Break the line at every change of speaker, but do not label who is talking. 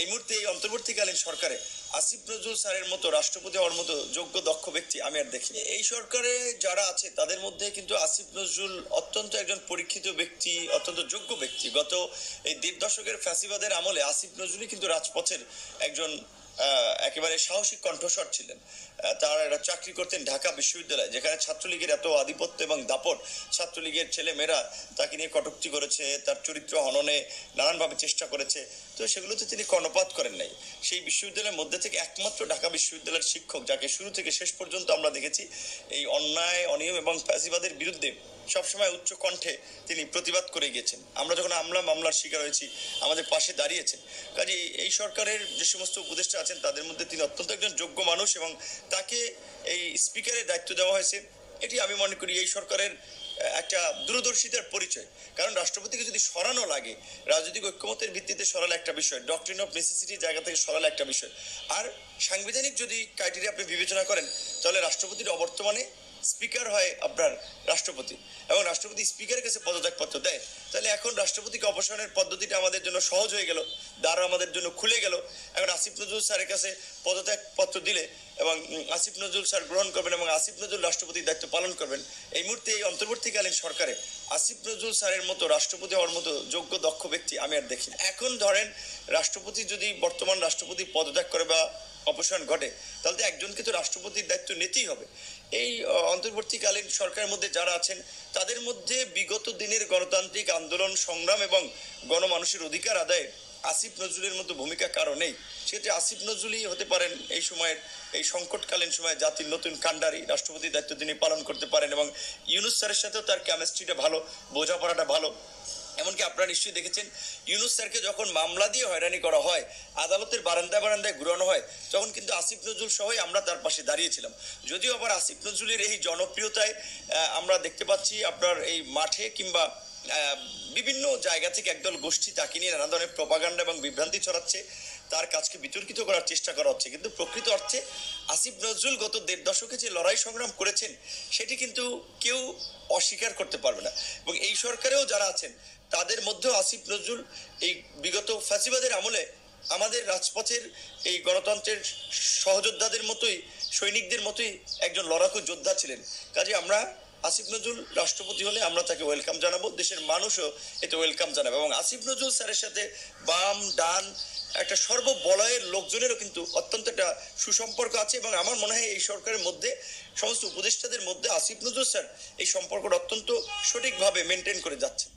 এই মুহূর্তে এই অন্তর্বর্তীকালীন সরকারে আসিফ নজরুল স্যারের মতো রাষ্ট্রপতি হওয়ার মতো যোগ্য দক্ষ ব্যক্তি আমি আর দেখি। এই সরকারে যারা আছে তাদের মধ্যে কিন্তু আসিফ নজরুল অত্যন্ত একজন পরীক্ষিত ব্যক্তি, অত্যন্ত যোগ্য ব্যক্তি। গত এই ১.৫ দশকের ফ্যাসিবাদের আমলে আসিফ নজরুলই কিন্তু রাজপথের একজন একেবারে সাহসী কণ্ঠস্বর ছিলেন। তার একটা চাকরি করতেন ঢাকা বিশ্ববিদ্যালয়ে, যেখানে ছাত্রলীগের এত আধিপত্য এবং দাপট, ছাত্রলীগের ছেলে মেয়েরা তাকে নিয়ে কটূক্তি করেছে, তার চরিত্র হননে নানানভাবে চেষ্টা করেছে, তো সেগুলোতে তিনি কর্ণপাত করেন নাই। সেই বিশ্ববিদ্যালয়ের মধ্যে থেকে একমাত্র ঢাকা বিশ্ববিদ্যালয়ের শিক্ষক যাকে শুরু থেকে শেষ পর্যন্ত আমরা দেখেছি এই অন্যায়, অনিয়ম এবং ফ্যাসিবাদের বিরুদ্ধে সবসময় উচ্চ কণ্ঠে তিনি প্রতিবাদ করে গিয়েছেন। আমরা যখন মামলার শিকার হয়েছি আমাদের পাশে দাঁড়িয়েছেন। কাজে এই সরকারের যে সমস্ত উপদেষ্টা আছেন তাদের মধ্যে তিনি অত্যন্ত একজন যোগ্য মানুষ, এবং তাকে এই স্পিকারের দায়িত্ব দেওয়া হয়েছে। এটি আমি মনে করি এই সরকারের একটা দূরদর্শিতার পরিচয়। কারণ রাষ্ট্রপতিকে যদি সরানো লাগে, রাজনৈতিক ঐক্যমতের ভিত্তিতে সরালে একটা বিষয়, ডক্ট্রিন অফ নেসেসিটি জায়গা থেকে সরালে একটা বিষয়, আর সাংবিধানিক যদি ক্রাইটেরিয়া আপনি বিবেচনা করেন তাহলে রাষ্ট্রপতির অবর্তমানে স্পিকার হয় আপনার রাষ্ট্রপতি, এবং রাষ্ট্রপতি স্পিকারের কাছে পদত্যাগপত্র দেয়। তাহলে এখন রাষ্ট্রপতিকে অপসারণের পদ্ধতিটা আমাদের জন্য সহজ হয়ে গেল, দ্বার আমাদের জন্য খুলে গেল। এখন আসিফ নজরুল স্যারের কাছে পদত্যাগপত্র দিলে এবং আসিফ নজরুল স্যার গ্রহণ করবেন এবং আসিফ নজরুল রাষ্ট্রপতির দায়িত্ব পালন করবেন। এই মুহূর্তে এই অন্তর্বর্তীকালীন সরকারে আসিফ নজরুল স্যারের মতো রাষ্ট্রপতি হওয়ার মতো যোগ্য দক্ষ ব্যক্তি আমি আর দেখি না। এখন ধরেন রাষ্ট্রপতি যদি বর্তমান রাষ্ট্রপতি পদত্যাগ করে বা অপসারণ ঘটে, তাহলে তো একজনকে তো রাষ্ট্রপতির দায়িত্ব নিতেই হবে। এই অন্তর্বর্তীকালীন সরকারের মধ্যে যারা আছেন তাদের মধ্যে বিগত দিনের গণতান্ত্রিক আন্দোলন, সংগ্রাম এবং গণমানুষের অধিকার আদায়ে আসিফ নজরুলের মতো ভূমিকা কারো নেই। সেক্ষেত্রে আসিফ নজরুলই হতে পারেন এই সময়ের, এই সংকটকালীন সময়ে জাতির নতুন কাণ্ডারি। রাষ্ট্রপতির দায়িত্ব তিনি পালন করতে পারেন এবং ইউনূস স্যারের সাথেও তার কেমিস্ট্রিটা ভালো, বোঝাপড়াটা ভালো। এমনকি আপনারা নিশ্চয়ই দেখেছেন ইউনূস স্যারকে যখন মামলা দিয়ে হয়রানি করা হয়, আদালতের বারান্দায় ঘুরানো হয়, তখন কিন্তু আসিফ নজরুল সহই আমরা তার পাশে দাঁড়িয়েছিলাম। যদিও আবার আসিফ নজরুলের এই জনপ্রিয়তায় আমরা দেখতে পাচ্ছি আপনার এই মাঠে কিংবা বিভিন্ন জায়গা থেকে একদল গোষ্ঠী তাকে নিয়ে নানা ধরনের প্রপাগান্ডা এবং বিভ্রান্তি ছড়াচ্ছে, তার কাজকে বিতর্কিত করার চেষ্টা করা হচ্ছে। কিন্তু প্রকৃত অর্থে আসিফ নজরুল গত ১.৫ দশকে যে লড়াই সংগ্রাম করেছেন সেটি কিন্তু কেউ অস্বীকার করতে পারবে না। এবং এই সরকারেও যারা আছেন তাদের মধ্যেও আসিফ নজরুল এই বিগত ফ্যাসিবাদের আমলে আমাদের রাজপথের এই গণতন্ত্রের সহযোদ্ধাদের মতোই, সৈনিকদের মতোই একজন লড়াকু যোদ্ধা ছিলেন। কাজে আমরা আসিফ নজরুল রাষ্ট্রপতি হলে আমরা তাকে ওয়েলকাম জানাবো, দেশের মানুষও এতে ওয়েলকাম জানাবে। এবং আসিফ নজরুল স্যারের সাথে বাম ডান একটা সর্ববলয়ের লোকজনেরও কিন্তু অত্যন্ত একটা সুসম্পর্ক আছে, এবং আমার মনে হয় এই সরকারের মধ্যে সমস্ত উপদেষ্টাদের মধ্যে আসিফ নজরুল স্যার এই সম্পর্কটা অত্যন্ত সঠিকভাবে মেনটেন করে যাচ্ছে।